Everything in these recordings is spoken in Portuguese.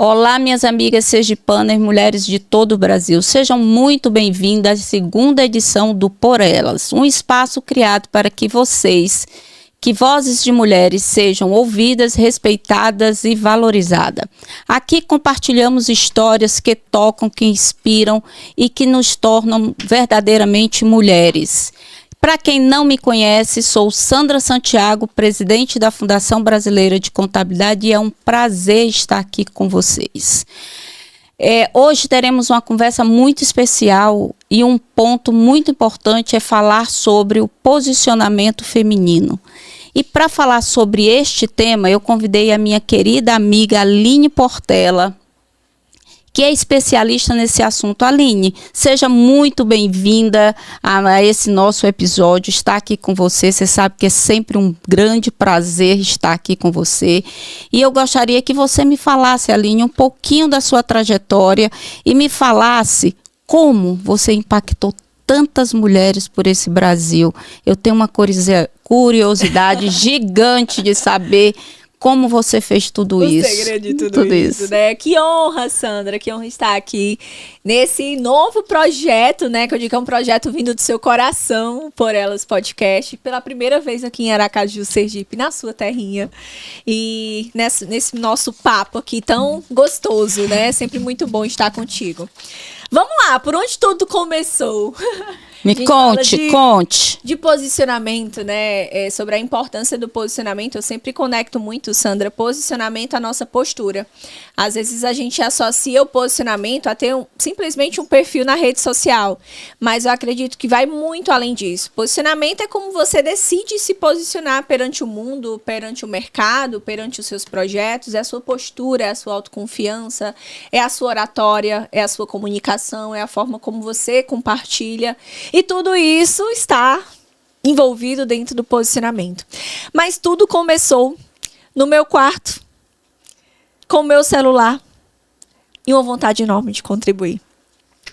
Olá, minhas amigas sergipanas, mulheres de todo o Brasil. Sejam muito bem-vindas à segunda edição do Por Elas, um espaço criado para que vozes de mulheres sejam ouvidas, respeitadas e valorizadas. Aqui compartilhamos histórias que tocam, que inspiram e que nos tornam verdadeiramente mulheres. Para quem não me conhece, sou Sandra Santiago, presidente da Fundação Brasileira de Contabilidade, e é um prazer estar aqui com vocês. Hoje teremos uma conversa muito especial e um ponto muito importante é falar sobre o posicionamento feminino. E para falar sobre este tema, eu convidei a minha querida amiga Aline Portela, que é especialista nesse assunto. Aline, seja muito bem-vinda a esse nosso episódio, estar aqui com você. Você sabe que é sempre um grande prazer estar aqui com você. E eu gostaria que você me falasse, Aline, um pouquinho da sua trajetória e me falasse como você impactou tantas mulheres por esse Brasil. Eu tenho uma curiosidade gigante de saber como você fez tudo isso. O segredo de tudo isso, né? Que honra, Sandra, que honra estar aqui nesse novo projeto, né? Que eu digo que é um projeto vindo do seu coração, Por Elas Podcast, pela primeira vez aqui em Aracaju, Sergipe, na sua terrinha. E nesse nosso papo aqui tão gostoso, né? Sempre muito bom estar contigo. Vamos lá, por onde tudo começou? Me conte. De posicionamento, né? Sobre a importância do posicionamento, eu sempre conecto muito, Sandra, posicionamento à nossa postura. Às vezes a gente associa o posicionamento a ter simplesmente um perfil na rede social, mas eu acredito que vai muito além disso. Posicionamento é como você decide se posicionar perante o mundo, perante o mercado, perante os seus projetos, é a sua postura, é a sua autoconfiança, é a sua oratória, é a sua comunicação, é a forma como você compartilha. E tudo isso está envolvido dentro do posicionamento. Mas tudo começou no meu quarto, com o meu celular e uma vontade enorme de contribuir.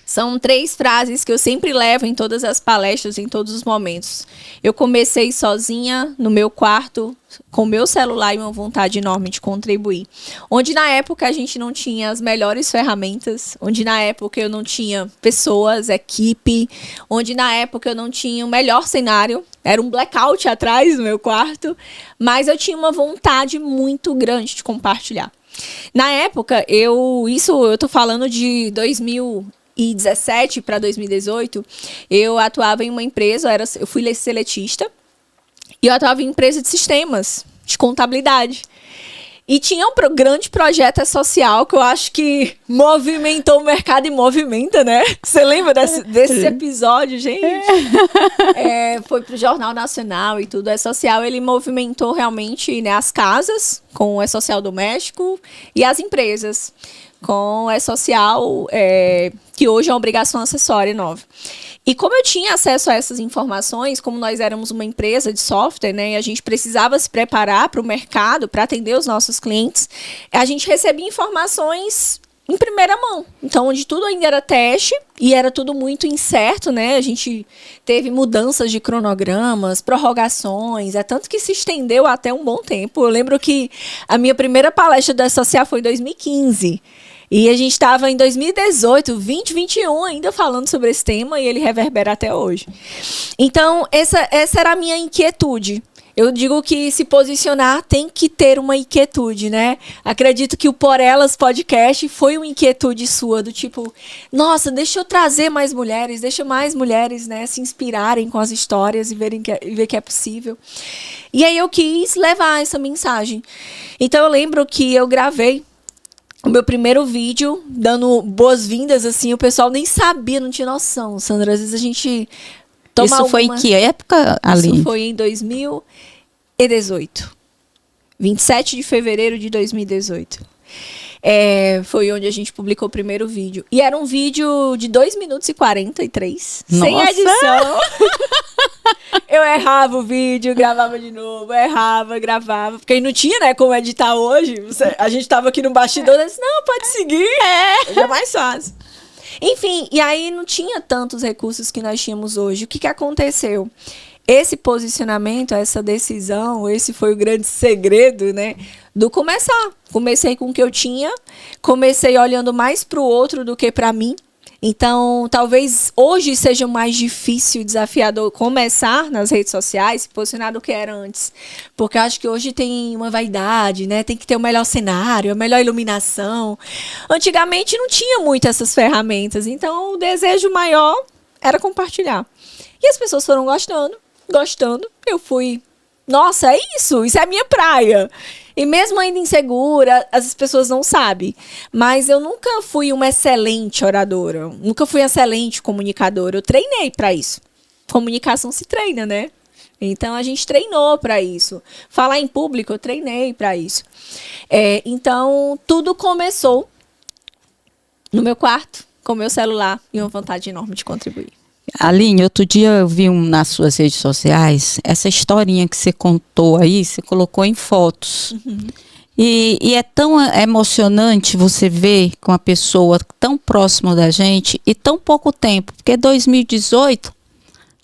São 3 frases que eu sempre levo em todas as palestras, em todos os momentos. Eu comecei sozinha no meu quarto, com o meu celular e uma vontade enorme de contribuir. Onde na época a gente não tinha as melhores ferramentas, onde na época eu não tinha pessoas, equipe, onde na época eu não tinha o melhor cenário, era um blackout atrás do meu quarto, mas eu tinha uma vontade muito grande de compartilhar. Na época, eu tô falando de 2017 para 2018, eu atuava em uma empresa, eu fui seletista, e eu atuava em empresa de sistemas, de contabilidade. E tinha um grande projeto social que eu acho que movimentou o mercado e movimenta, né? Você lembra desse episódio, gente? Foi pro Jornal Nacional e tudo. O E-Social, ele movimentou realmente, né, as casas com o E-Social doméstico e as empresas com o E-Social, que hoje é uma obrigação acessória nova. E como eu tinha acesso a essas informações, como nós éramos uma empresa de software, né, e a gente precisava se preparar para o mercado, para atender os nossos clientes, a gente recebia informações em primeira mão. Então, onde tudo ainda era teste e era tudo muito incerto, né? A gente teve mudanças de cronogramas, prorrogações, tanto que se estendeu até um bom tempo. Eu lembro que a minha primeira palestra da Social foi em 2015. E a gente estava em 2018, 2021 ainda falando sobre esse tema e ele reverbera até hoje. Então, essa era a minha inquietude. Eu digo que se posicionar tem que ter uma inquietude, né? Acredito que o Por Elas Podcast foi uma inquietude sua, do tipo, nossa, deixa eu trazer mais mulheres, deixa mais mulheres, né, se inspirarem com as histórias e ver que é possível. E aí eu quis levar essa mensagem. Então eu lembro que eu gravei o meu primeiro vídeo, dando boas-vindas, assim, o pessoal nem sabia, não tinha noção, Sandra. Às vezes a gente toma Isso foi em que época, Aline? Isso foi em 2018. 27 de fevereiro de 2018. Foi onde a gente publicou o primeiro vídeo. E era um vídeo de 2 minutos e 43, Nossa! Sem edição. Eu errava o vídeo, gravava de novo, errava, gravava. Porque não tinha, né, como editar hoje. A gente tava aqui no bastidor e disse, não, pode seguir. Hoje é mais fácil. Enfim, e aí não tinha tantos recursos que nós tínhamos hoje. O que aconteceu? esse posicionamento, essa decisão, esse foi o grande segredo, né? Do começar. Comecei com o que eu tinha, comecei olhando mais para o outro do que para mim. Então, talvez hoje seja mais difícil, desafiador começar nas redes sociais, se posicionar do que era antes. Porque eu acho que hoje tem uma vaidade, né? Tem que ter o melhor cenário, a melhor iluminação. Antigamente não tinha muito essas ferramentas, então o desejo maior era compartilhar. E as pessoas foram gostando. Eu fui, nossa, é isso é a minha praia. E mesmo ainda insegura, as pessoas não sabem. Mas eu nunca fui uma excelente oradora. Nunca fui excelente comunicadora. Eu treinei para isso. Comunicação se treina, né? Então, a gente treinou para isso. Falar em público, eu treinei para isso. Então, tudo começou no meu quarto, com o meu celular e uma vontade enorme de contribuir. Aline, outro dia eu vi nas suas redes sociais essa historinha que você contou aí, você colocou em fotos. Uhum. E é tão emocionante você ver com uma pessoa tão próxima da gente e tão pouco tempo, porque 2018,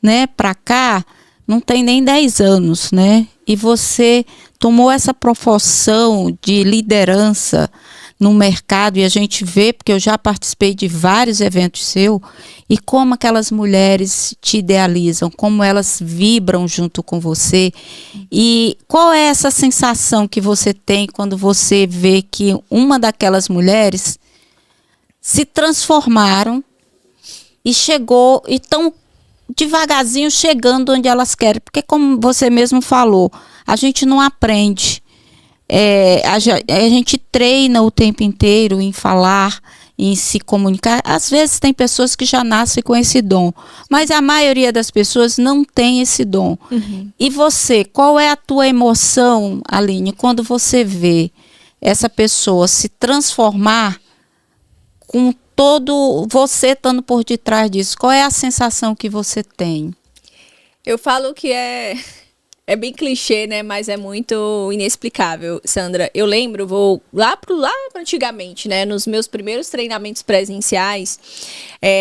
né, para cá, não tem nem 10 anos, né? E você tomou essa proporção de liderança no mercado, e a gente vê, porque eu já participei de vários eventos seus, e como aquelas mulheres te idealizam, como elas vibram junto com você. E qual é essa sensação que você tem quando você vê que uma daquelas mulheres se transformaram e chegou, e estão devagarzinho chegando onde elas querem? Porque, como você mesmo falou, a gente não aprende. A gente treina o tempo inteiro em falar, em se comunicar. Às vezes tem pessoas que já nascem com esse dom, mas a maioria das pessoas não tem esse dom. Uhum. E você, qual é a tua emoção, Aline, quando você vê essa pessoa se transformar com todo você estando por detrás disso? Qual é a sensação que você tem? Eu falo que é bem clichê, né? Mas é muito inexplicável, Sandra. Eu lembro, vou lá antigamente, né? Nos meus primeiros treinamentos presenciais,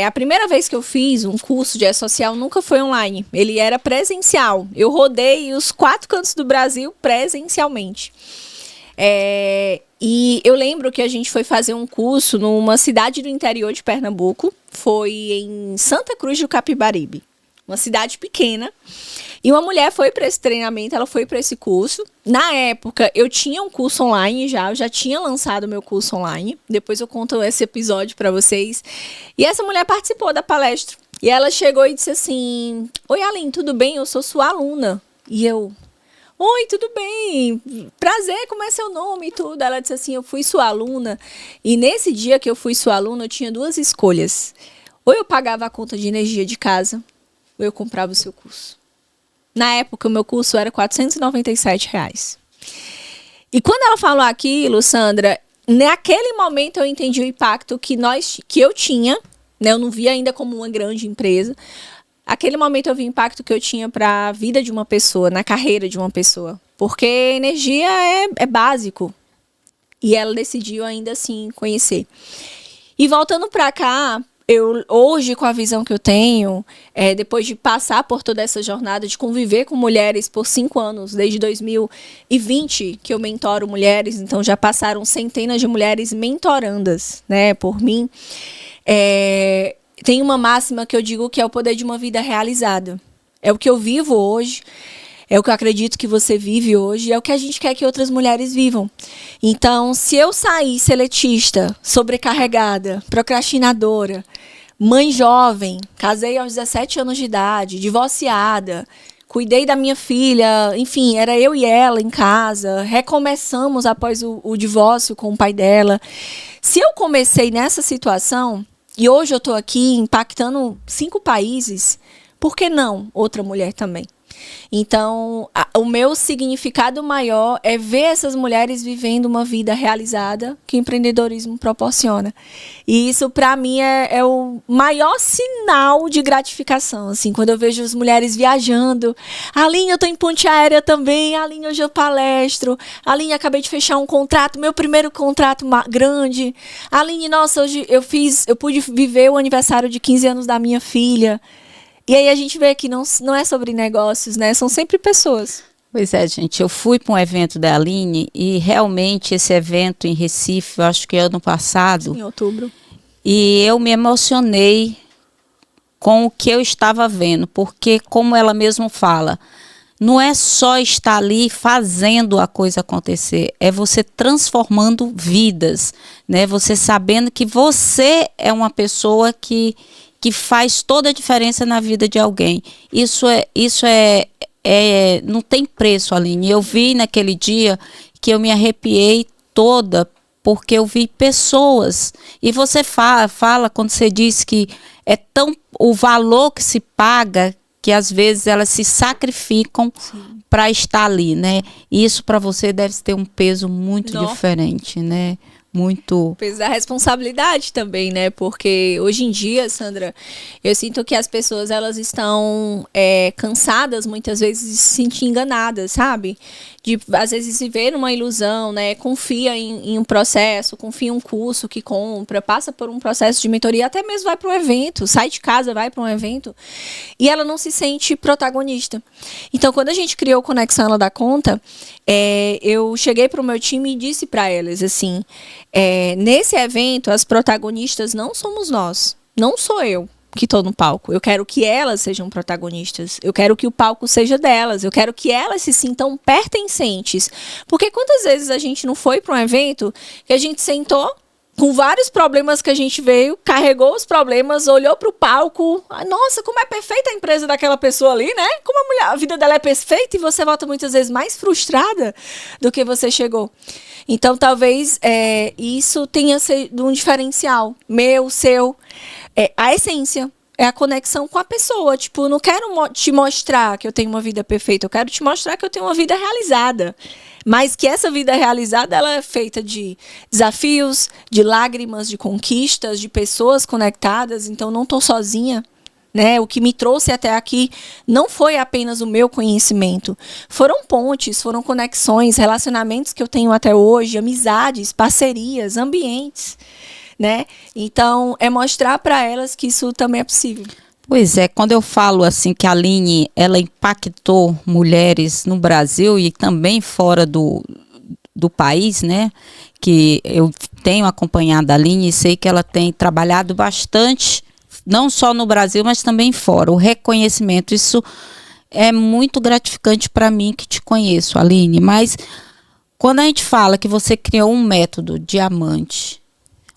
a primeira vez que eu fiz um curso de E-Social nunca foi online. Ele era presencial. Eu rodei os 4 cantos do Brasil presencialmente. E eu lembro que a gente foi fazer um curso numa cidade do interior de Pernambuco. Foi em Santa Cruz do Capibaribe. Uma cidade pequena. E uma mulher foi para esse treinamento, ela foi para esse curso. Na época, eu tinha um curso online eu já tinha lançado meu curso online. Depois eu conto esse episódio para vocês. E essa mulher participou da palestra. E ela chegou e disse assim: "Oi, Aline, tudo bem? Eu sou sua aluna." E eu: "Oi, tudo bem? Prazer, como é seu nome e tudo?" Ela disse assim: "Eu fui sua aluna." E nesse dia que eu fui sua aluna, eu tinha 2 escolhas. Ou eu pagava a conta de energia de casa, ou eu comprava o seu curso. Na época, o meu curso era R$497. E quando ela falou aquilo, Sandra, naquele momento eu entendi o impacto que eu tinha, né? Eu não via ainda como uma grande empresa. Aquele momento eu vi o impacto que eu tinha para a vida de uma pessoa, na carreira de uma pessoa. Porque energia é básico. E ela decidiu ainda assim conhecer. E voltando para cá, eu hoje, com a visão que eu tenho, depois de passar por toda essa jornada, de conviver com mulheres por 5 anos, desde 2020 que eu mentoro mulheres, então já passaram centenas de mulheres mentorandas, né, por mim. Tem uma máxima que eu digo que é o poder de uma vida realizada. É o que eu vivo hoje, é o que eu acredito que você vive hoje, é o que a gente quer que outras mulheres vivam. Então, se eu sair seletista, sobrecarregada, procrastinadora, mãe jovem, casei aos 17 anos de idade, divorciada, cuidei da minha filha, enfim, era eu e ela em casa, recomeçamos após o divórcio com o pai dela. Se eu comecei nessa situação, e hoje eu estou aqui impactando 5 países, por que não outra mulher também? Então, o meu significado maior é ver essas mulheres vivendo uma vida realizada que o empreendedorismo proporciona. E isso, para mim, é o maior sinal de gratificação. Assim, quando eu vejo as mulheres viajando. Aline, eu estou em ponte aérea também. Aline, hoje eu palestro. Aline, acabei de fechar um contrato, meu primeiro contrato grande. Aline, nossa, hoje eu pude viver o aniversário de 15 anos da minha filha. E aí a gente vê que não é sobre negócios, né? São sempre pessoas. Pois é, gente, eu fui para um evento da Aline e realmente esse evento em Recife, eu acho que ano passado, Em outubro. e eu me emocionei com o que eu estava vendo, porque como ela mesma fala, não é só estar ali fazendo a coisa acontecer, é você transformando vidas, né? Você sabendo que você é uma pessoa que faz toda a diferença na vida de alguém. Isso não tem preço, Aline. Eu vi naquele dia que eu me arrepiei toda, porque eu vi pessoas. E você fala quando você diz que é tão o valor que se paga, que às vezes elas se sacrificam para estar ali, né? E isso para você deve ter um peso muito diferente, né? Muito. O peso da responsabilidade também, né? Porque hoje em dia, Sandra, eu sinto que as pessoas elas estão cansadas muitas vezes de se sentir enganadas, sabe? De às vezes se ver numa ilusão, né? Confia em um processo, confia em um curso que compra, passa por um processo de mentoria, até mesmo vai para um evento, sai de casa, vai para um evento, e ela não se sente protagonista. Então, quando a gente criou Conexão Ela Dá Conta, eu cheguei para o meu time e disse para elas assim, nesse evento as protagonistas não somos nós, não sou eu que estou no palco, eu quero que elas sejam protagonistas, eu quero que o palco seja delas, eu quero que elas se sintam pertencentes, porque quantas vezes a gente não foi para um evento que a gente sentou com vários problemas que a gente veio, carregou os problemas, olhou para o palco, nossa, como é perfeita a empresa daquela pessoa ali, né? Como a vida dela é perfeita, e você volta muitas vezes mais frustrada do que você chegou. Então, talvez isso tenha sido um diferencial meu, seu. A essência é a conexão com a pessoa. Tipo, eu não quero te mostrar que eu tenho uma vida perfeita, eu quero te mostrar que eu tenho uma vida realizada. Mas que essa vida realizada ela é feita de desafios, de lágrimas, de conquistas, de pessoas conectadas. Então, não estou sozinha. Né? O que me trouxe até aqui não foi apenas o meu conhecimento. Foram pontes, foram conexões, relacionamentos que eu tenho até hoje, amizades, parcerias, ambientes. Né? Então, é mostrar para elas que isso também é possível. Pois é, quando eu falo assim que a Aline, ela impactou mulheres no Brasil e também fora do país, né? Que eu tenho acompanhado a Aline e sei que ela tem trabalhado bastante, não só no Brasil, mas também fora. O reconhecimento, isso é muito gratificante para mim que te conheço, Aline. Mas quando a gente fala que você criou um método diamante,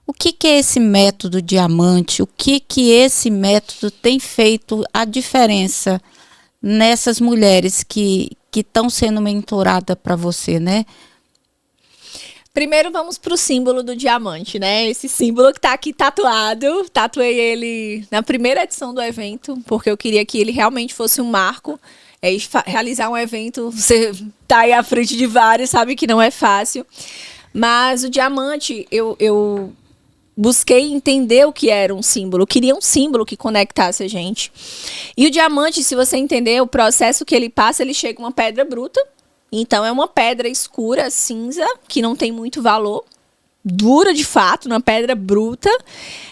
o que é esse método diamante? O que esse método tem feito a diferença nessas mulheres que estão sendo mentoradas para você, né? Primeiro vamos para o símbolo do diamante, né? Esse símbolo que está aqui tatuado. Tatuei ele na primeira edição do evento, porque eu queria que ele realmente fosse um marco. Realizar um evento, você tá aí à frente de vários, sabe que não é fácil. Mas o diamante, eu busquei entender o que era um símbolo. Eu queria um símbolo que conectasse a gente. E o diamante, se você entender o processo que ele passa, ele chega uma pedra bruta. Então, é uma pedra escura, cinza, que não tem muito valor. Dura, de fato, uma pedra bruta.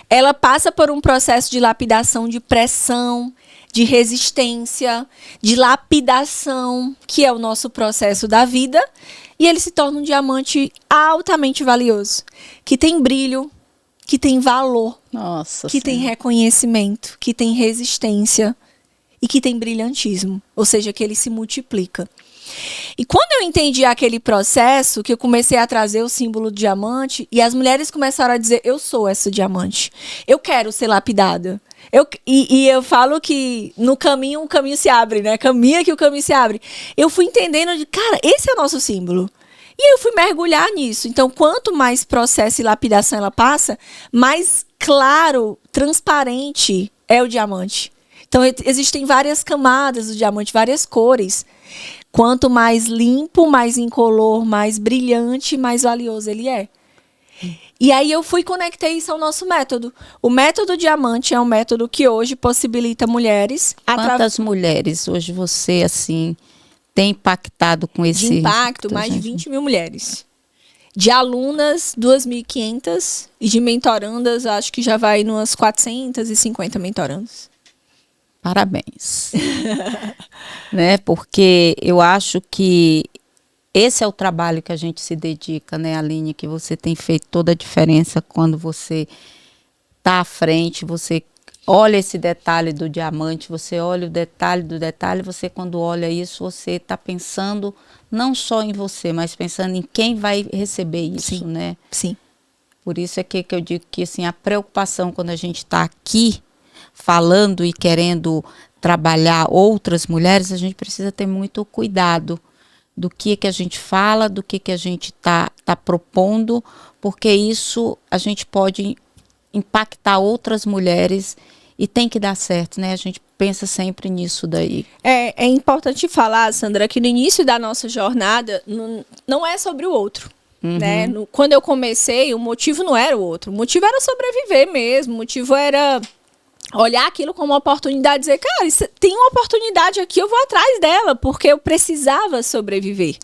Ela passa por um processo de lapidação, de pressão, de resistência, de lapidação, que é o nosso processo da vida. E ele se torna um diamante altamente valioso, que tem brilho, que tem valor, que tem reconhecimento, que tem resistência e que tem brilhantismo. Ou seja, que ele se multiplica. E quando eu entendi aquele processo, que eu comecei a trazer o símbolo do diamante, e as mulheres começaram a dizer, eu sou essa diamante, eu quero ser lapidada. E eu falo que no caminho, o caminho se abre, né? Caminha que o caminho se abre. Eu fui entendendo de, cara, esse é o nosso símbolo. E eu fui mergulhar nisso. Então, quanto mais processo e lapidação ela passa, mais claro, transparente é o diamante. Então, existem várias camadas do diamante, várias cores. Quanto mais limpo, mais incolor, mais brilhante, mais valioso ele é. E aí eu fui e conectei isso ao nosso método. O método diamante é um método que hoje possibilita mulheres... Quantas mulheres hoje você, assim, tem impactado com esse... De impacto, mais de 20 mil mulheres. De alunas, 2.500. E de mentorandas, acho que já vai umas 450 mentorandas. parabéns. Né? Porque eu acho que esse é o trabalho que a gente se dedica, né, Aline? Que você tem feito toda a diferença quando você está à frente, você olha esse detalhe do diamante, você olha o detalhe do detalhe, você quando olha isso, você está pensando não só em você, mas pensando em quem vai receber isso, né? Sim. Por isso é que eu digo que assim, a preocupação quando a gente está aqui falando e querendo trabalhar outras mulheres, a gente precisa ter muito cuidado do que a gente fala, do que a gente tá propondo, porque isso a gente pode impactar outras mulheres e tem que dar certo, né? A gente pensa sempre nisso daí. É importante falar, Sandra, que no início da nossa jornada não é sobre o outro. Né? Quando eu comecei, o motivo não era o outro. O motivo era sobreviver mesmo. O motivo era olhar aquilo como uma oportunidade, dizer, cara, tem uma oportunidade aqui, eu vou atrás dela, porque eu precisava sobreviver.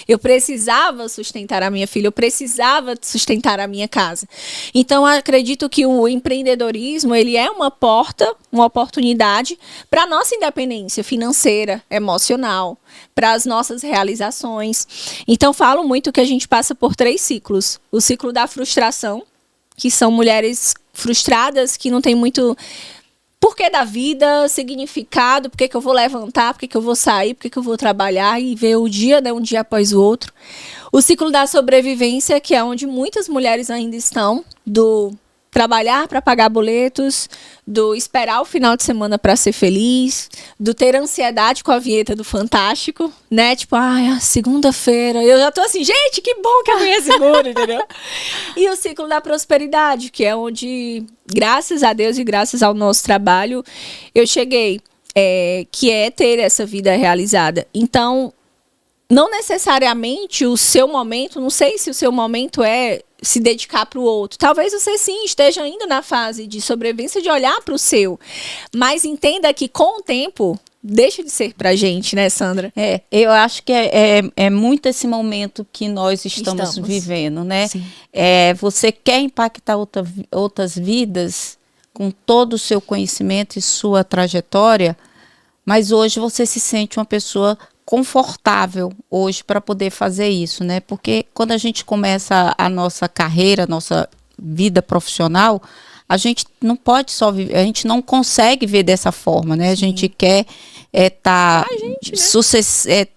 Eu precisava sustentar a minha filha, eu precisava sustentar a minha casa. Então, acredito que o empreendedorismo, ele é uma porta, uma oportunidade para a nossa independência financeira, emocional, para as nossas realizações. Então, falo muito que a gente passa por 3 ciclos. O ciclo da frustração, que são mulheres frustradas, que não tem muito porquê da vida, significado, por que eu vou levantar, por que eu vou sair, por que eu vou trabalhar e ver o dia, né, um dia após o outro. O ciclo da sobrevivência, que é onde muitas mulheres ainda estão, do trabalhar para pagar boletos, do esperar o final de semana para ser feliz, do ter ansiedade com a vinheta do Fantástico, né? Tipo, ai, segunda-feira. Eu já tô assim, gente, que bom que amanhã é segunda, entendeu? E o ciclo da prosperidade, que é onde, graças a Deus e graças ao nosso trabalho, eu cheguei, que é ter essa vida realizada. Então, não necessariamente o seu momento, não sei se o seu momento é se dedicar para o outro. Talvez você sim esteja ainda na fase de sobrevivência, de olhar para o seu. Mas entenda que com o tempo, deixa de ser pra gente, né, Sandra? Eu acho que é muito esse momento que nós estamos vivendo, né? Você quer impactar outras vidas com todo o seu conhecimento e sua trajetória, mas hoje você se sente uma pessoa confortável hoje para poder fazer isso, né? Porque quando a gente começa a nossa carreira, a nossa vida profissional, a gente não pode só viver, a gente não consegue ver dessa forma, né? A gente quer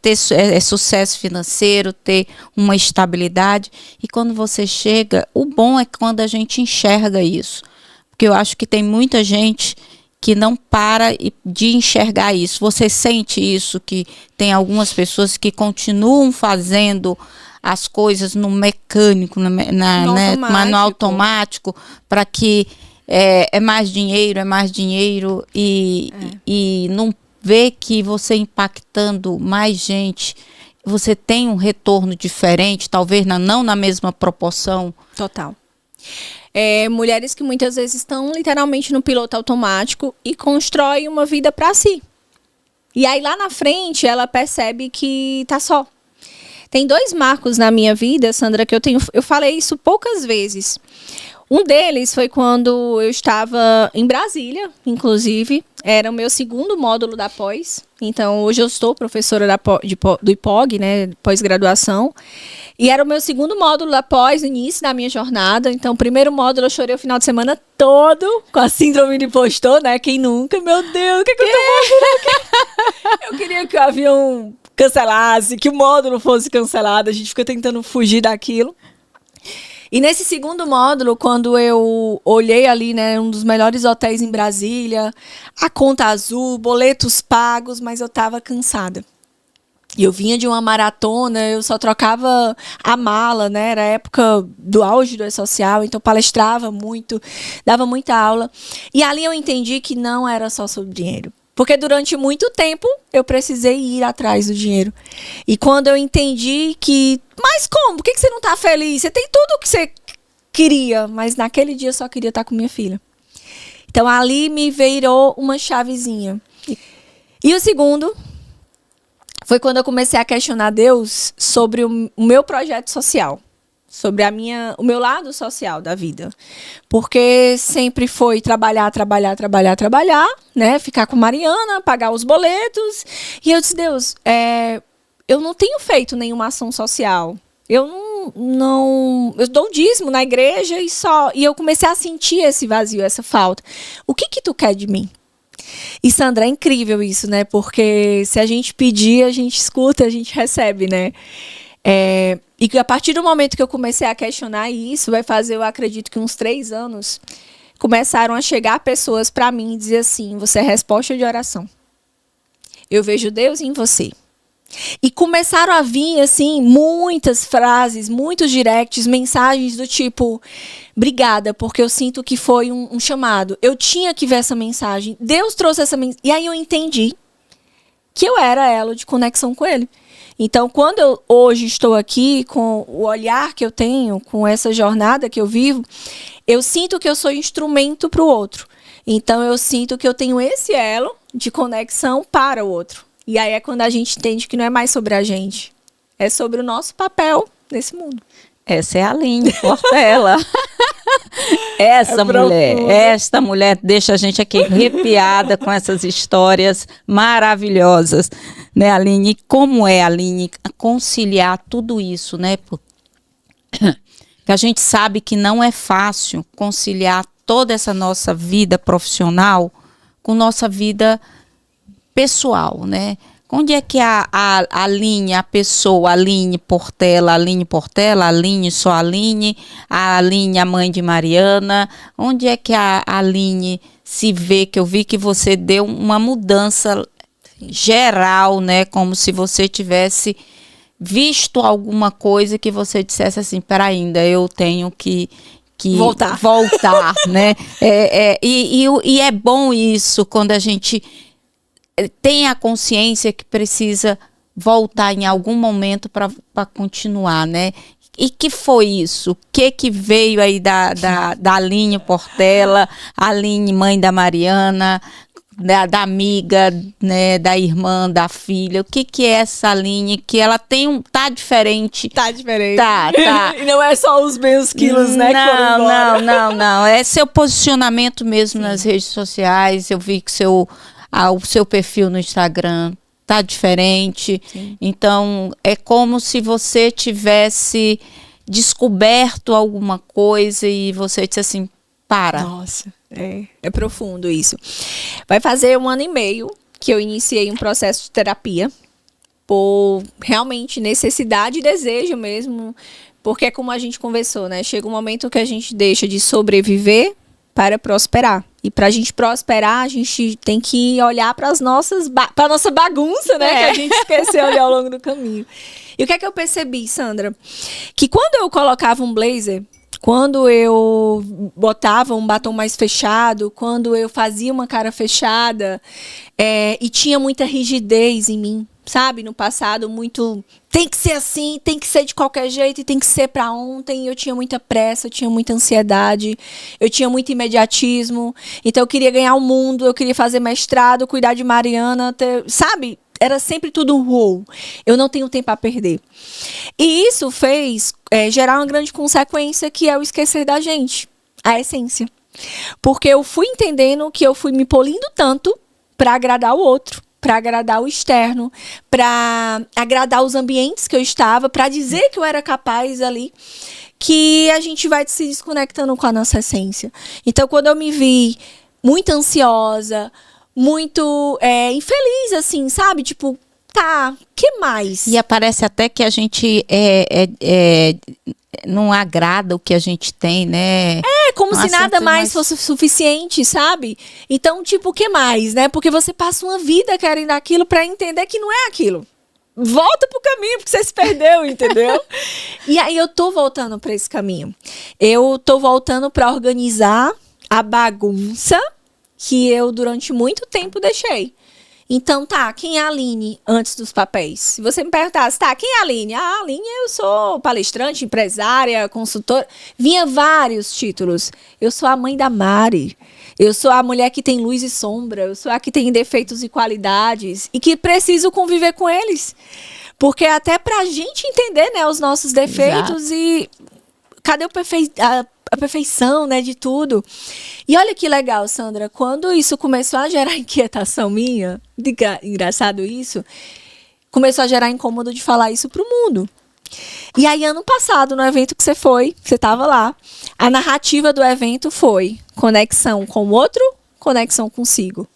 ter sucesso financeiro, ter uma estabilidade. E quando você chega, o bom é quando a gente enxerga isso. Porque eu acho que tem muita gente que não para de enxergar isso. Você sente isso, que tem algumas pessoas que continuam fazendo as coisas no mecânico, no automático, para que é mais dinheiro e não vê que você impactando mais gente, você tem um retorno diferente, talvez não na mesma proporção. Total. Mulheres que muitas vezes estão literalmente no piloto automático e constroem uma vida para si. E aí lá na frente ela percebe que tá só. Tem 2 marcos na minha vida, Sandra, que eu falei isso poucas vezes. Um deles foi quando eu estava em Brasília, inclusive. Era o meu 2º módulo da pós. Então, hoje eu estou professora do IPOG, né, pós-graduação. E era o meu 2º módulo da pós, no início da minha jornada. Então, o 1º módulo eu chorei o final de semana todo com a síndrome de impostor, né? Quem nunca? Meu Deus, o que eu tô fazendo? Eu queria que o avião cancelasse, que o módulo fosse cancelado. A gente fica tentando fugir daquilo. E nesse 2º módulo, quando eu olhei ali, né, um dos melhores hotéis em Brasília, a conta azul, boletos pagos, mas eu tava cansada. E eu vinha de uma maratona, eu só trocava a mala, né, era a época do auge do E-Social, então palestrava muito, dava muita aula. E ali eu entendi que não era só sobre dinheiro. Porque durante muito tempo eu precisei ir atrás do dinheiro. E quando eu entendi que... Mas como? Por que você não tá feliz? Você tem tudo o que você queria. Mas naquele dia eu só queria estar com minha filha. Então ali me virou uma chavezinha. E o segundo foi quando eu comecei a questionar Deus sobre o meu projeto social. sobre o meu lado social da vida. Porque sempre foi trabalhar, né? Ficar com Mariana, pagar os boletos. E eu disse, Deus, eu não tenho feito nenhuma ação social. Eu eu dou dízimo na igreja e eu comecei a sentir esse vazio, essa falta. O que tu quer de mim? E Sandra, é incrível isso, né? Porque se a gente pedir, a gente escuta, a gente recebe, né? E que a partir do momento que eu comecei a questionar isso, vai fazer, eu acredito que uns 3 anos, começaram a chegar pessoas para mim e dizer assim, você é resposta de oração. Eu vejo Deus em você. E começaram a vir, assim, muitas frases, muitos directs, mensagens do tipo, obrigada, porque eu sinto que foi um chamado. Eu tinha que ver essa mensagem. Deus trouxe essa mensagem. E aí eu entendi que eu era elo de conexão com Ele. Então, quando eu hoje estou aqui, com o olhar que eu tenho, com essa jornada que eu vivo, eu sinto que eu sou instrumento para o outro. Então, eu sinto que eu tenho esse elo de conexão para o outro. E aí é quando a gente entende que não é mais sobre a gente. É sobre o nosso papel nesse mundo. Essa é a Aline Portela. Esta mulher deixa a gente aqui arrepiada com essas histórias maravilhosas. Né, Aline? E como é, Aline, conciliar tudo isso, né? Que a gente sabe que não é fácil conciliar toda essa nossa vida profissional com nossa vida pessoal, né? Onde é que a Aline, a pessoa, Aline Portela, só Aline, a Aline, a mãe de Mariana, onde é que a Aline se vê, que eu vi que você deu uma mudança geral, né? Como se você tivesse visto alguma coisa que você dissesse assim, pera ainda, eu tenho que voltar, né? E é bom isso, quando a gente tem a consciência que precisa voltar em algum momento para continuar, né? E que foi isso? O que veio aí da Aline Portela, Aline, mãe da Mariana, da amiga, né, da irmã, da filha? O que é essa Aline que ela tem tá diferente? Tá diferente. Tá. E não é só os meus quilos, né? Não. É seu posicionamento mesmo. Sim. Nas redes sociais. Eu vi que o seu perfil no Instagram tá diferente. Sim. Então, é como se você tivesse descoberto alguma coisa e você disse assim, para. Nossa, é profundo isso. Vai fazer 1 ano e meio que eu iniciei um processo de terapia por realmente necessidade e desejo mesmo, porque é como a gente conversou, né? Chega um momento que a gente deixa de sobreviver para prosperar. E para a gente prosperar, a gente tem que olhar para a nossa bagunça, né? Que a gente esqueceu ali ao longo do caminho. E o que é que eu percebi, Sandra? Que quando eu colocava um blazer, quando eu botava um batom mais fechado, quando eu fazia uma cara fechada, e tinha muita rigidez em mim, sabe? No passado, muito... Tem que ser assim, tem que ser de qualquer jeito, e tem que ser para ontem. Eu tinha muita pressa, eu tinha muita ansiedade, eu tinha muito imediatismo. Então, eu queria ganhar o mundo, eu queria fazer mestrado, cuidar de Mariana, sabe? Era sempre tudo uou. Eu não tenho tempo a perder. E isso fez gerar uma grande consequência, que é o esquecer da gente, a essência. Porque eu fui entendendo que eu fui me polindo tanto para agradar o outro, para agradar o externo, para agradar os ambientes que eu estava, para dizer que eu era capaz ali, que a gente vai se desconectando com a nossa essência. Então, quando eu me vi muito ansiosa, muito infeliz, assim, sabe? Tipo, tá, que mais? E aparece até que a gente não agrada o que a gente tem, né? Como se nada mais fosse suficiente, sabe? Então, tipo, o que mais, né? Porque você passa uma vida querendo aquilo pra entender que não é aquilo. Volta pro caminho, porque você se perdeu, entendeu? E aí eu tô voltando pra esse caminho. Eu tô voltando pra organizar a bagunça que eu, durante muito tempo, deixei. Então, tá, quem é a Aline antes dos papéis? Se você me perguntasse, tá, quem é a Aline? A Aline, eu sou palestrante, empresária, consultora. Vinha vários títulos. Eu sou a mãe da Mari. Eu sou a mulher que tem luz e sombra. Eu sou a que tem defeitos e qualidades. E que preciso conviver com eles. Porque até pra gente entender, né, os nossos defeitos. Exato. E cadê a perfeição, né, de tudo? E olha que legal, Sandra, quando isso começou a gerar inquietação minha, engraçado isso, começou a gerar incômodo de falar isso pro mundo. E aí, ano passado, no evento que você estava lá, a narrativa do evento foi conexão com o outro, conexão consigo.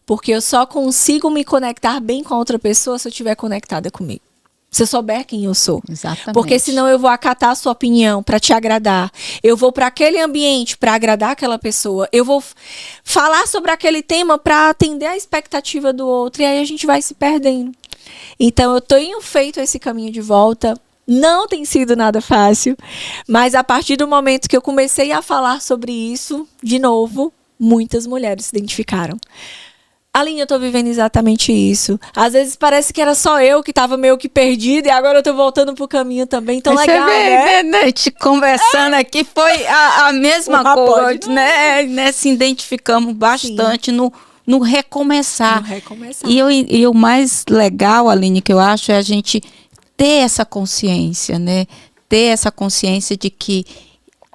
Porque eu só consigo me conectar bem com a outra pessoa se eu estiver conectada comigo. Se eu souber quem eu sou. Exatamente. Porque senão eu vou acatar a sua opinião para te agradar. Eu vou para aquele ambiente para agradar aquela pessoa. Eu vou falar sobre aquele tema para atender a expectativa do outro. E aí a gente vai se perdendo. Então eu tenho feito esse caminho de volta. Não tem sido nada fácil. Mas a partir do momento que eu comecei a falar sobre isso, de novo, muitas mulheres se identificaram. Aline, eu tô vivendo exatamente isso. Às vezes parece que era só eu que tava meio que perdida e agora eu tô voltando pro caminho também. Então, legal, né? A gente conversando aqui foi a mesma coisa, né? Se identificamos bastante no recomeçar. No recomeçar. E o mais legal, Aline, que eu acho, é a gente ter essa consciência, né? Ter essa consciência de que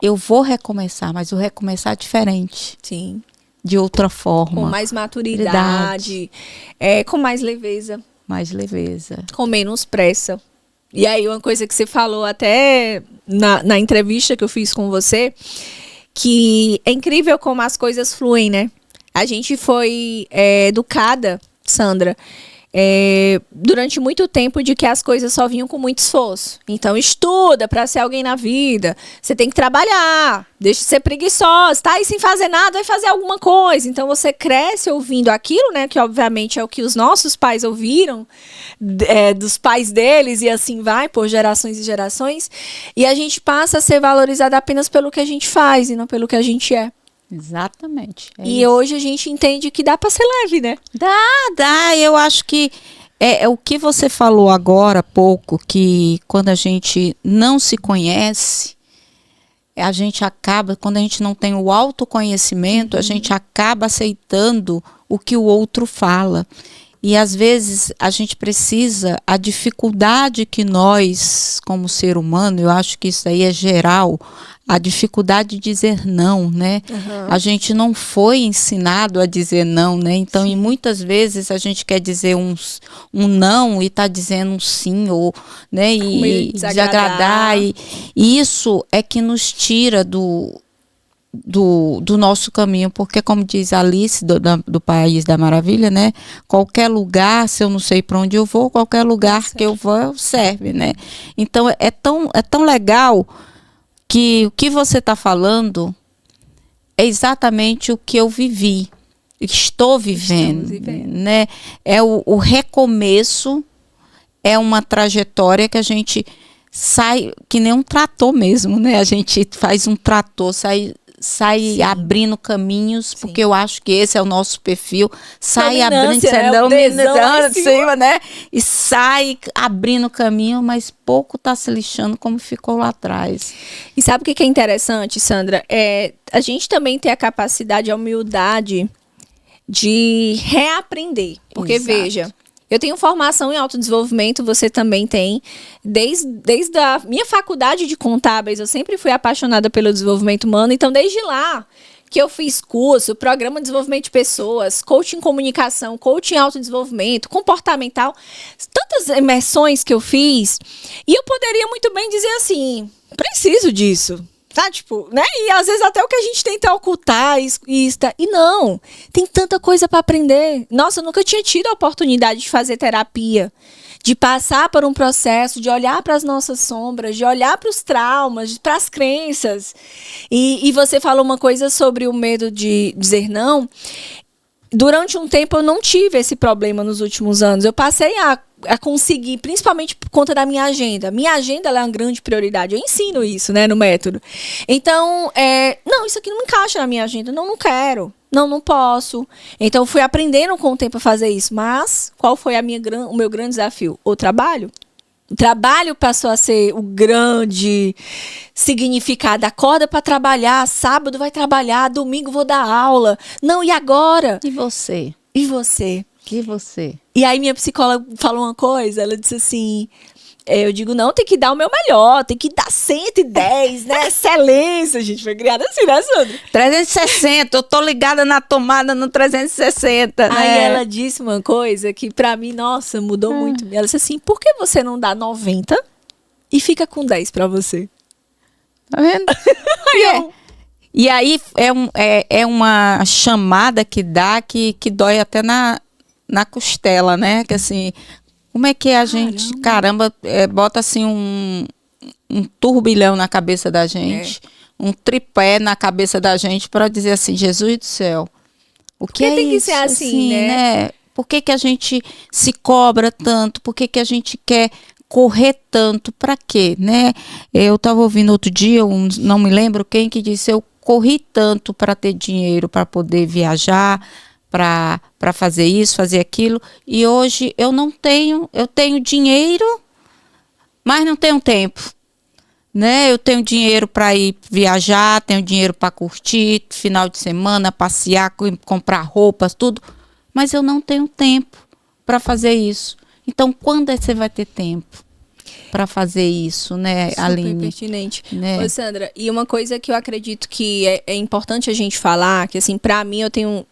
eu vou recomeçar, mas vou recomeçar diferente. Sim. De outra forma. Com mais maturidade, com mais leveza. Mais leveza. Com menos pressa. E aí, uma coisa que você falou até na entrevista que eu fiz com você, que é incrível como as coisas fluem, né? A gente foi educada, Sandra, durante muito tempo de que as coisas só vinham com muito esforço. Então estuda para ser alguém na vida, você tem que trabalhar, deixa de ser preguiçosa, tá aí sem fazer nada, vai fazer alguma coisa. Então você cresce ouvindo aquilo, né, que obviamente é o que os nossos pais ouviram dos pais deles, e assim vai por gerações e gerações, e a gente passa a ser valorizada apenas pelo que a gente faz e não pelo que a gente é. Exatamente. E hoje a gente entende que dá para ser leve, né? Dá. Eu acho que é o que você falou agora há pouco, que quando a gente não se conhece, a gente acaba, quando a gente não tem o autoconhecimento, a gente acaba aceitando o que o outro fala. E às vezes a gente precisa, a dificuldade que nós, como ser humano, eu acho que isso aí é geral, a dificuldade de dizer não, né? A gente não foi ensinado a dizer não, né? Então, e muitas vezes a gente quer dizer um não e está dizendo um sim, ou, né? E desagradar. E isso é que nos tira do nosso caminho, porque como diz Alice do País da Maravilha, né, qualquer lugar, se eu não sei para onde eu vou, qualquer lugar que eu vou serve, né? Então é tão legal que o que você está falando é exatamente o que eu vivi, estou vivendo. Né? É o recomeço, é uma trajetória que a gente sai, que nem um trator mesmo, né? A gente faz um trator, sai abrindo caminhos, porque eu acho que esse é o nosso perfil, sai abrindo, dominando cima, né? E sai abrindo caminho, mas pouco tá se lixando como ficou lá atrás. E sabe o que é interessante, Sandra? A gente também tem a capacidade, a humildade de reaprender. Porque, veja, eu tenho formação em autodesenvolvimento, você também tem. Desde a minha faculdade de contábeis, eu sempre fui apaixonada pelo desenvolvimento humano. Então, desde lá que eu fiz curso, programa de desenvolvimento de pessoas, coaching em comunicação, coaching em autodesenvolvimento, comportamental, tantas imersões que eu fiz. E eu poderia muito bem dizer assim, preciso disso. Tá, tipo, né? E às vezes até o que a gente tenta ocultar, e não, tem tanta coisa para aprender. Nossa, eu nunca tinha tido a oportunidade de fazer terapia, de passar por um processo, de olhar para as nossas sombras, de olhar para os traumas, para as crenças. E você falou uma coisa sobre o medo de dizer não. Durante um tempo eu não tive esse problema nos últimos anos. Eu passei a conseguir, principalmente por conta da minha agenda. Minha agenda ela é uma grande prioridade. Eu ensino isso, né, no método. Então, não, isso aqui não encaixa na minha agenda. Não quero. Não posso. Então, eu fui aprendendo com o tempo a fazer isso. Mas, qual foi o meu grande desafio? O trabalho. O trabalho passou a ser o grande significado. Acorda para trabalhar, sábado vai trabalhar, domingo vou dar aula. Não, e agora? E você? E você? E você? E aí minha psicóloga falou uma coisa, ela disse assim, eu digo, não, tem que dar o meu melhor, tem que dar 110, né? Excelência. A gente foi criada assim, né, Sandra? 360, eu tô ligada na tomada no 360, né? Aí ela disse uma coisa que pra mim, nossa, mudou muito. Ela disse assim, por que você não dá 90 e fica com 10 pra você? Tá vendo? E aí é uma chamada que dá que dói até na costela, né? Que assim, como é que a gente, caramba, bota assim um turbilhão na cabeça da gente, um tripé na cabeça da gente para dizer assim, Jesus do céu, o que é tem que isso? ser assim, né? Por que a gente se cobra tanto? Por que a gente quer correr tanto? Para quê, né? Eu estava ouvindo outro dia, não me lembro quem que disse, eu corri tanto para ter dinheiro, para poder viajar, para fazer isso, fazer aquilo, e hoje eu não tenho, eu tenho dinheiro, mas não tenho tempo, né? Eu tenho dinheiro para ir viajar, tenho dinheiro para curtir, final de semana, passear, comprar roupas, tudo, mas eu não tenho tempo para fazer isso. Então, quando você vai ter tempo para fazer isso, né, Aline? Super pertinente. Né? Ô, Sandra, e uma coisa que eu acredito que é importante a gente falar, que assim, pra mim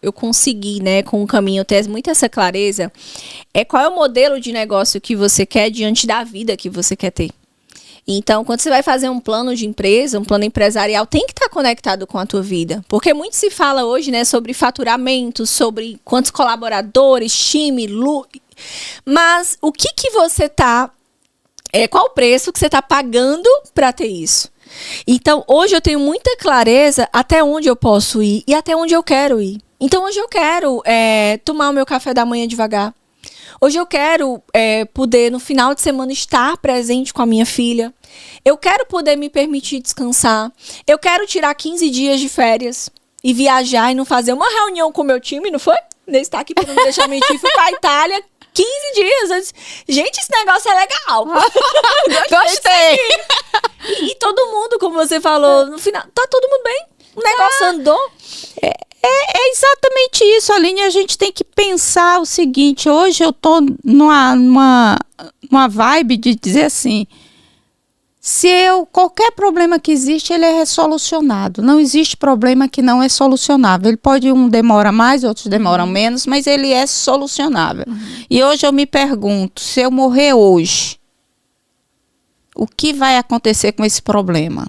eu consegui, né, com o caminho ter muito essa clareza, é qual é o modelo de negócio que você quer diante da vida que você quer ter. Então, quando você vai fazer um plano de empresa, um plano empresarial, tem que estar conectado com a tua vida. Porque muito se fala hoje, né, sobre faturamento, sobre quantos colaboradores, time, mas o que você tá qual o preço que você está pagando para ter isso? Então, hoje eu tenho muita clareza até onde eu posso ir e até onde eu quero ir. Então, hoje eu quero tomar o meu café da manhã devagar. Hoje eu quero poder, no final de semana, estar presente com a minha filha. Eu quero poder me permitir descansar. Eu quero tirar 15 dias de férias e viajar e não fazer uma reunião com o meu time, não foi? Nesse tá aqui para não me deixar mentir, fui para a Itália 15 dias. Eu disse, gente, esse negócio é legal. Gostei. E todo mundo, como você falou, no final, tá todo mundo bem. O negócio andou. É exatamente isso, Aline. A gente tem que pensar o seguinte, hoje eu tô numa vibe de dizer assim, qualquer problema que existe, ele é resolucionado. Não existe problema que não é solucionável. Ele pode, demora mais, outros demoram menos, mas ele é solucionável. E hoje eu me pergunto, se eu morrer hoje, o que vai acontecer com esse problema?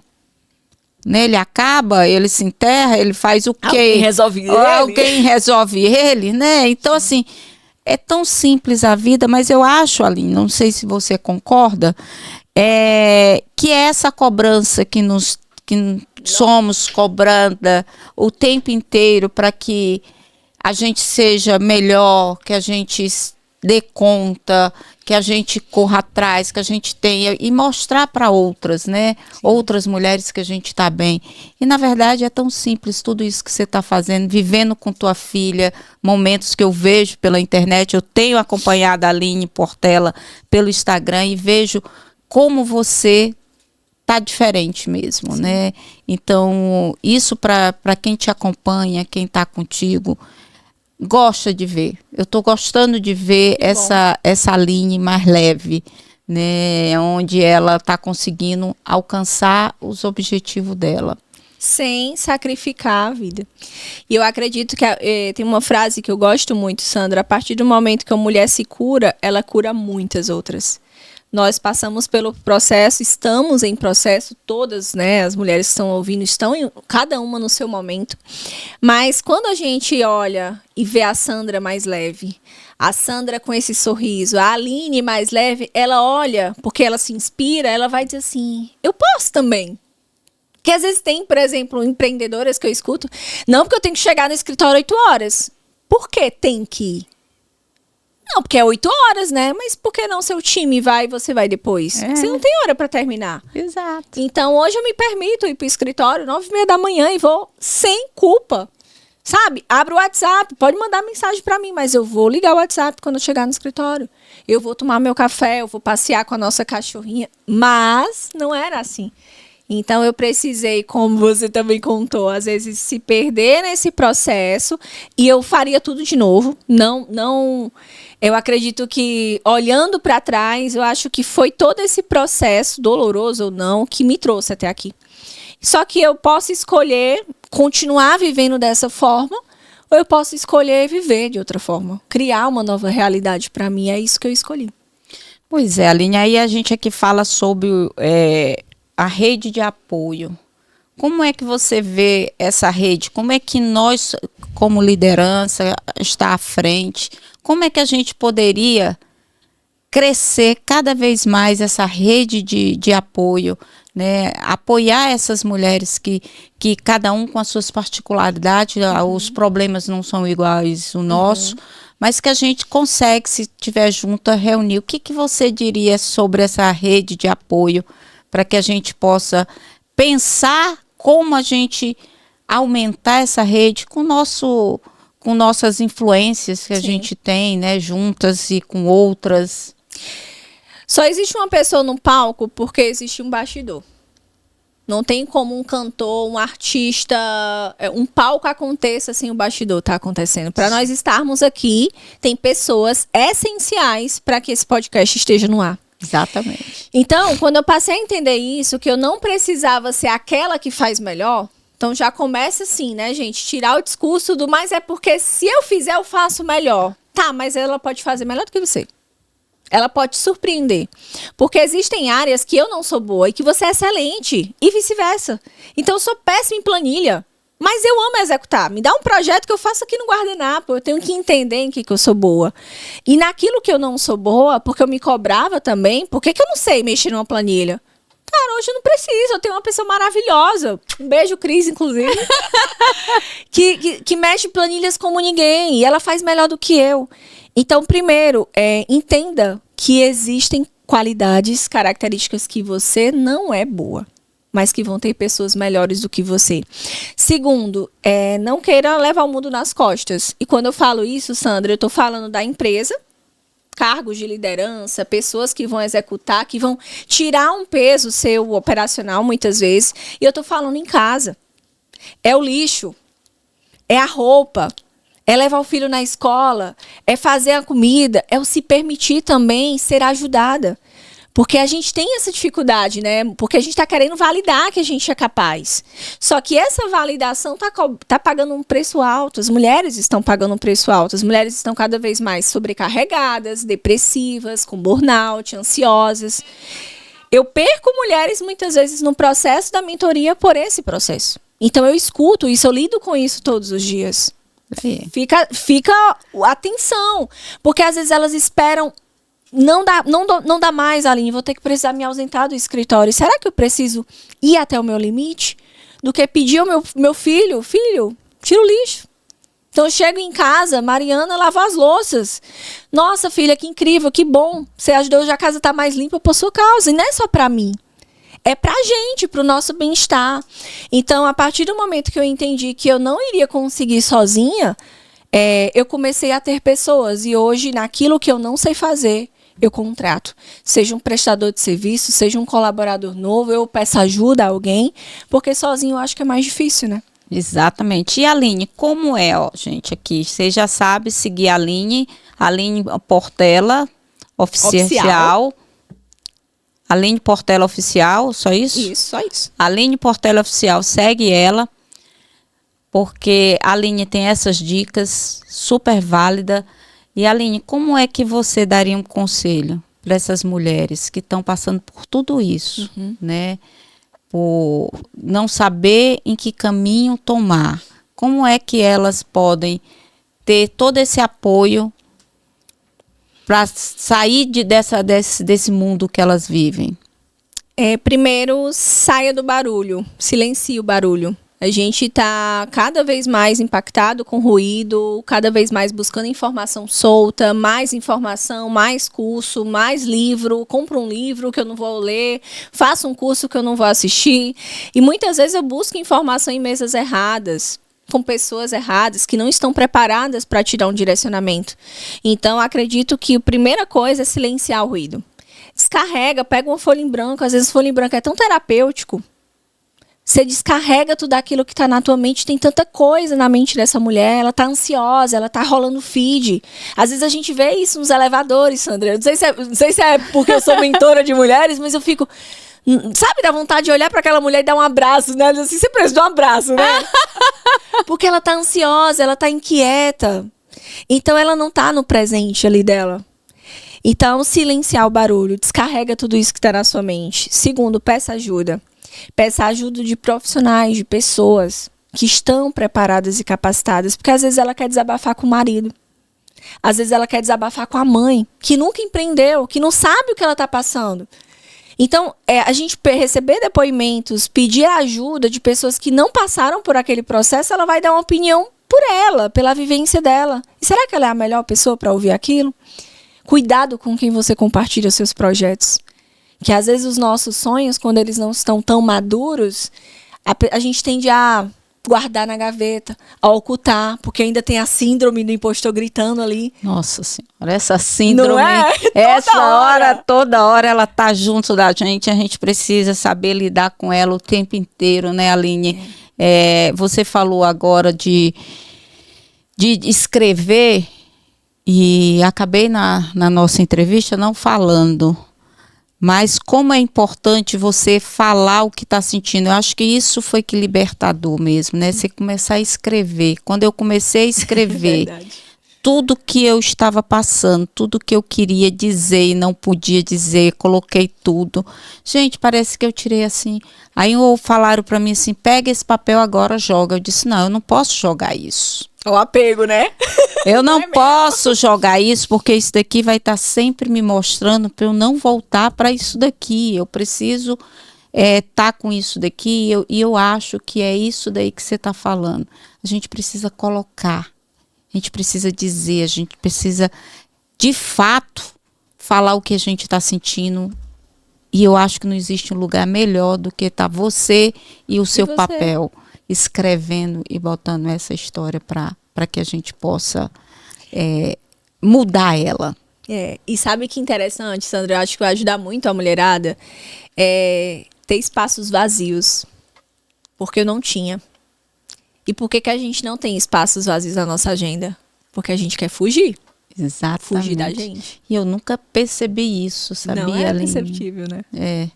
Né? Ele acaba, ele se enterra, ele faz o quê? Alguém resolve ele, né? Então, assim, é tão simples a vida, mas eu acho, Aline, não sei se você concorda, que é essa cobrança que somos cobranda o tempo inteiro para que a gente seja melhor, que a gente dê conta, que a gente corra atrás, que a gente tenha e mostrar para outras, né? Sim. Outras mulheres que a gente está bem. E na verdade é tão simples tudo isso que você está fazendo, vivendo com tua filha, momentos que eu vejo pela internet, eu tenho acompanhado a Aline Portela pelo Instagram e vejo como você tá diferente mesmo, Sim. né? Então, isso para quem te acompanha, quem tá contigo, gosta de ver. Eu tô gostando de ver essa Aline mais leve, né? Onde ela tá conseguindo alcançar os objetivos dela. Sem sacrificar a vida. E eu acredito que tem uma frase que eu gosto muito, Sandra, a partir do momento que a mulher se cura, ela cura muitas outras. Nós passamos pelo processo, estamos em processo, todas, né, as mulheres que estão ouvindo, cada uma no seu momento. Mas quando a gente olha e vê a Sandra mais leve, a Sandra com esse sorriso, a Aline mais leve, ela olha, porque ela se inspira, ela vai dizer assim, eu posso também. Porque às vezes tem, por exemplo, empreendedoras que eu escuto, não porque eu tenho que chegar no escritório 8 horas. Por que tem que ir? Não, porque é 8 horas, né? Mas por que não seu time vai e você vai depois? Você não tem hora para terminar. Exato. Então, hoje eu me permito ir pro escritório 9h30 da manhã e vou sem culpa. Sabe? Abro o WhatsApp, pode mandar mensagem para mim, mas eu vou ligar o WhatsApp quando eu chegar no escritório. Eu vou tomar meu café, eu vou passear com a nossa cachorrinha. Mas não era assim. Então, eu precisei, como você também contou, às vezes se perder nesse processo e eu faria tudo de novo. Eu acredito que, olhando para trás, eu acho que foi todo esse processo, doloroso ou não, que me trouxe até aqui. Só que eu posso escolher continuar vivendo dessa forma, ou eu posso escolher viver de outra forma. Criar uma nova realidade para mim, é isso que eu escolhi. Pois é, Aline, aí a gente aqui fala sobre a rede de apoio. Como é que você vê essa rede? Como é que nós, como liderança, está à frente? Como é que a gente poderia crescer cada vez mais essa rede de apoio, né? Apoiar essas mulheres que cada um com as suas particularidades, os problemas não são iguais ao nosso, mas que a gente consegue, se estiver junto, reunir. O que você diria sobre essa rede de apoio para que a gente possa pensar como a gente aumentar essa rede com nossas influências que a gente tem, né, juntas e com outras? Só existe uma pessoa no palco porque existe um bastidor. Não tem como um cantor, um artista, um palco aconteça sem o bastidor tá acontecendo. Para nós estarmos aqui, tem pessoas essenciais para que esse podcast esteja no ar. Exatamente. Então, quando eu passei a entender isso, que eu não precisava ser aquela que faz melhor, então já começa assim, né, gente? Tirar o discurso do mas é porque se eu fizer, eu faço melhor. Tá, mas ela pode fazer melhor do que você. Ela pode te surpreender. Porque existem áreas que eu não sou boa e que você é excelente. E vice-versa. Então eu sou péssima em planilha. Mas eu amo executar. Me dá um projeto que eu faço aqui no guardanapo. Eu tenho que entender em que eu sou boa. E naquilo que eu não sou boa, porque eu me cobrava também, por que eu não sei mexer numa planilha? Cara, hoje eu não preciso. Eu tenho uma pessoa maravilhosa. Um beijo, Cris, inclusive. que mexe planilhas como ninguém. E ela faz melhor do que eu. Então, primeiro, entenda que existem qualidades, características que você não é boa, mas que vão ter pessoas melhores do que você. Segundo, não queira levar o mundo nas costas. E quando eu falo isso, Sandra, eu estou falando da empresa, cargos de liderança, pessoas que vão executar, que vão tirar um peso seu operacional, muitas vezes. E eu estou falando em casa. É o lixo, é a roupa, é levar o filho na escola, é fazer a comida, é o se permitir também ser ajudada. Porque a gente tem essa dificuldade, né? Porque a gente está querendo validar que a gente é capaz. Só que essa validação tá pagando um preço alto. As mulheres estão pagando um preço alto. As mulheres estão cada vez mais sobrecarregadas, depressivas, com burnout, ansiosas. Eu perco mulheres muitas vezes no processo da mentoria por esse processo. Então eu escuto isso, eu lido com isso todos os dias. Fica atenção, porque às vezes elas esperam, não dá mais, Aline, vou ter que precisar me ausentar do escritório. Será que eu preciso ir até o meu limite? Do que pedir ao meu filho, tira o lixo. Então eu chego em casa, Mariana lava as louças. Nossa, filha, que incrível, que bom. Você ajudou, hoje a casa tá mais limpa por sua causa. E não é só pra mim. É pra gente, pro nosso bem-estar. Então, a partir do momento que eu entendi que eu não iria conseguir sozinha, eu comecei a ter pessoas. E hoje, naquilo que eu não sei fazer, eu contrato. Seja um prestador de serviço, seja um colaborador novo, eu peço ajuda a alguém, porque sozinho eu acho que é mais difícil, né? Exatamente. E a Aline, como é, gente, aqui? Você já sabe seguir a Aline Portela Oficial. Aline Portela Oficial, só isso? Isso, só isso. Aline Portela Oficial, segue ela, porque a Aline tem essas dicas super válidas. E Aline, como é que você daria um conselho para essas mulheres que estão passando por tudo isso, né? Por não saber em que caminho tomar? Como é que elas podem ter todo esse apoio para sair desse mundo que elas vivem? Primeiro, saia do barulho, silencie o barulho. A gente está cada vez mais impactado com ruído, cada vez mais buscando informação solta, mais informação, mais curso, mais livro. Compro um livro que eu não vou ler, faço um curso que eu não vou assistir. E muitas vezes eu busco informação em mesas erradas, com pessoas erradas que não estão preparadas para te dar um direcionamento. Então, acredito que a primeira coisa é silenciar o ruído. Descarrega, pega uma folha em branco. Às vezes, folha em branco é tão terapêutico. Você descarrega tudo aquilo que tá na tua mente. Tem tanta coisa na mente dessa mulher. Ela tá ansiosa, ela tá rolando feed. Às vezes a gente vê isso nos elevadores, Sandra. Não sei se é porque eu sou mentora de mulheres, mas eu fico... Sabe, dá vontade de olhar pra aquela mulher e dar um abraço, né? Assim, você precisa de um abraço, né? Porque ela tá ansiosa, ela tá inquieta. Então ela não tá no presente ali dela. Então, silenciar o barulho. Descarrega tudo isso que tá na sua mente. Segundo, peça ajuda. Peça ajuda de profissionais, de pessoas que estão preparadas e capacitadas. Porque às vezes ela quer desabafar com o marido. Às vezes ela quer desabafar com a mãe, que nunca empreendeu, que não sabe o que ela está passando. Então, a gente receber depoimentos, pedir ajuda de pessoas que não passaram por aquele processo, ela vai dar uma opinião por ela, pela vivência dela. E será que ela é a melhor pessoa para ouvir aquilo? Cuidado com quem você compartilha os seus projetos. Que às vezes os nossos sonhos, quando eles não estão tão maduros, a gente tende a guardar na gaveta, a ocultar, porque ainda tem a síndrome do impostor gritando ali. Nossa Senhora, essa síndrome, não é? toda hora ela tá junto da gente, a gente precisa saber lidar com ela o tempo inteiro, né, Aline? Você falou agora de escrever, e acabei na nossa entrevista não falando, mas como é importante você falar o que está sentindo. Eu acho que isso foi que libertador mesmo, né? Você começar a escrever. Quando eu comecei a escrever tudo que eu estava passando, tudo que eu queria dizer e não podia dizer, coloquei tudo. Gente, parece que eu tirei assim. Aí falaram para mim assim, pega esse papel agora, joga. Eu disse, não, eu não posso jogar isso. O apego, né? Eu não posso jogar isso, porque isso daqui vai estar sempre me mostrando para eu não voltar para isso daqui. Eu preciso estar com isso daqui, e eu acho que é isso daí que você está falando. A gente precisa colocar, a gente precisa dizer, a gente precisa, de fato, falar o que a gente está sentindo. E eu acho que não existe um lugar melhor do que estar você e o seu papel escrevendo e botando essa história para que a gente possa mudar ela. E sabe que interessante, Sandra? Eu acho que vai ajudar muito a mulherada ter espaços vazios. Porque eu não tinha. E por que a gente não tem espaços vazios na nossa agenda? Porque a gente quer fugir. Exatamente. Fugir da gente. E eu nunca percebi isso, sabia, Não é Aline? perceptível, né?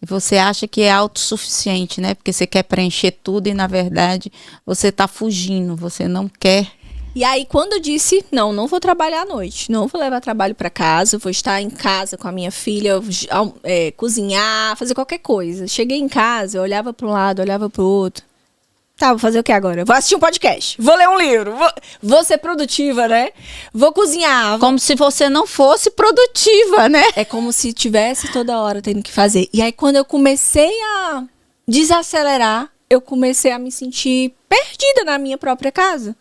Você acha que é autossuficiente, né? Porque você quer preencher tudo e, na verdade, você está fugindo, você não quer. E aí, quando eu disse, não vou trabalhar à noite, não vou levar trabalho para casa, vou estar em casa com a minha filha, cozinhar, fazer qualquer coisa. Cheguei em casa, eu olhava para um lado, olhava para o outro. Tá, vou fazer o que agora? Vou assistir um podcast, vou ler um livro, vou ser produtiva, né? Vou cozinhar. Como se você não fosse produtiva, né? É como se tivesse toda hora tendo que fazer. E aí, quando eu comecei a desacelerar, eu comecei a me sentir perdida na minha própria casa.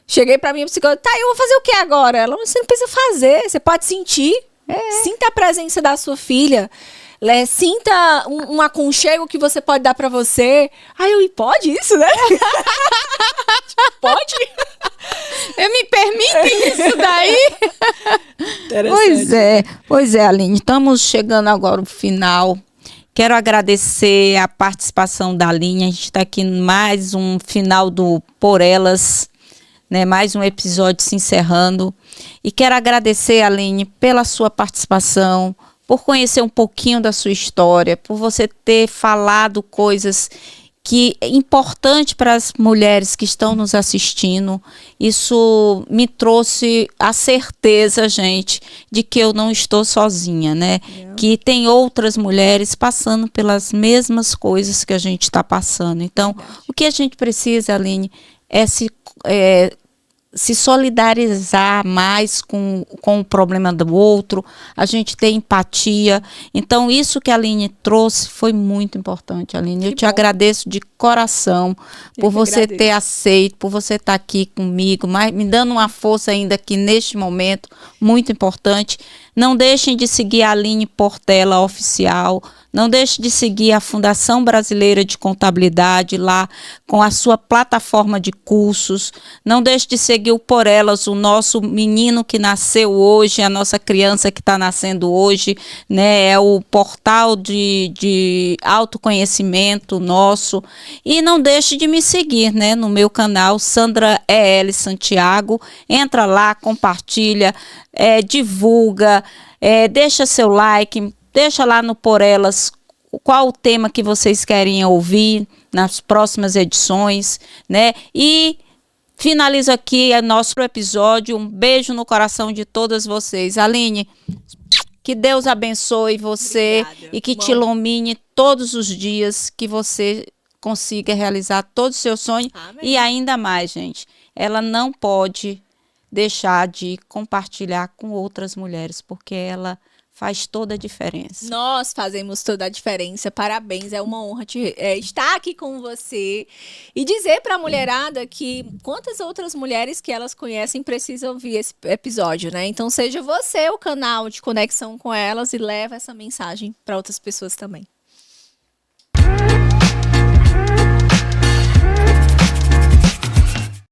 Cheguei pra minha psicóloga, tá, eu vou fazer o que agora? Ela, você não precisa fazer, você pode sentir. Sinta a presença da sua filha. Sinta um aconchego que você pode dar pra você. E pode isso, né? Pode? Eu me permito isso daí? Pois é, Aline. Estamos chegando agora ao final. Quero agradecer a participação da Aline. A gente está aqui em mais um final do Por Elas, né? Mais um episódio se encerrando. E quero agradecer, Aline, pela sua participação, por conhecer um pouquinho da sua história, por você ter falado coisas que é importante para as mulheres que estão nos assistindo. Isso me trouxe a certeza, gente, de que eu não estou sozinha, né? Que tem outras mulheres passando pelas mesmas coisas que a gente está passando. Então, o que a gente precisa, Aline, é se solidarizar mais com o problema do outro, a gente ter empatia. Então, isso que a Aline trouxe foi muito importante, Aline. Eu te agradeço de coração por você ter aceito, por você estar aqui comigo, mas me dando uma força ainda aqui neste momento, muito importante. Não deixem de seguir a Aline Portela Oficial Não deixe de seguir a Fundação Brasileira de Contabilidade lá com a sua plataforma de cursos. Não deixe de seguir o Por Elas, o nosso menino que nasceu hoje, a nossa criança que está nascendo hoje, né? É o portal de autoconhecimento nosso. E não deixe de me seguir, né? No meu canal, Sandra E.L. Santiago. Entra lá, compartilha, divulga, deixa seu like, deixa lá no Por Elas qual o tema que vocês querem ouvir nas próximas edições, né? E finalizo aqui o nosso episódio. Um beijo no coração de todas vocês. Aline, que Deus abençoe você. Obrigada. E que te ilumine todos os dias, que você consiga realizar todos os seus sonhos. Amém. E ainda mais, gente, ela não pode deixar de compartilhar com outras mulheres, porque ela faz toda a diferença. Nós fazemos toda a diferença. Parabéns, é uma honra estar aqui com você e dizer para a mulherada que quantas outras mulheres que elas conhecem precisam ouvir esse episódio, né? Então seja você o canal de conexão com elas e leva essa mensagem para outras pessoas também.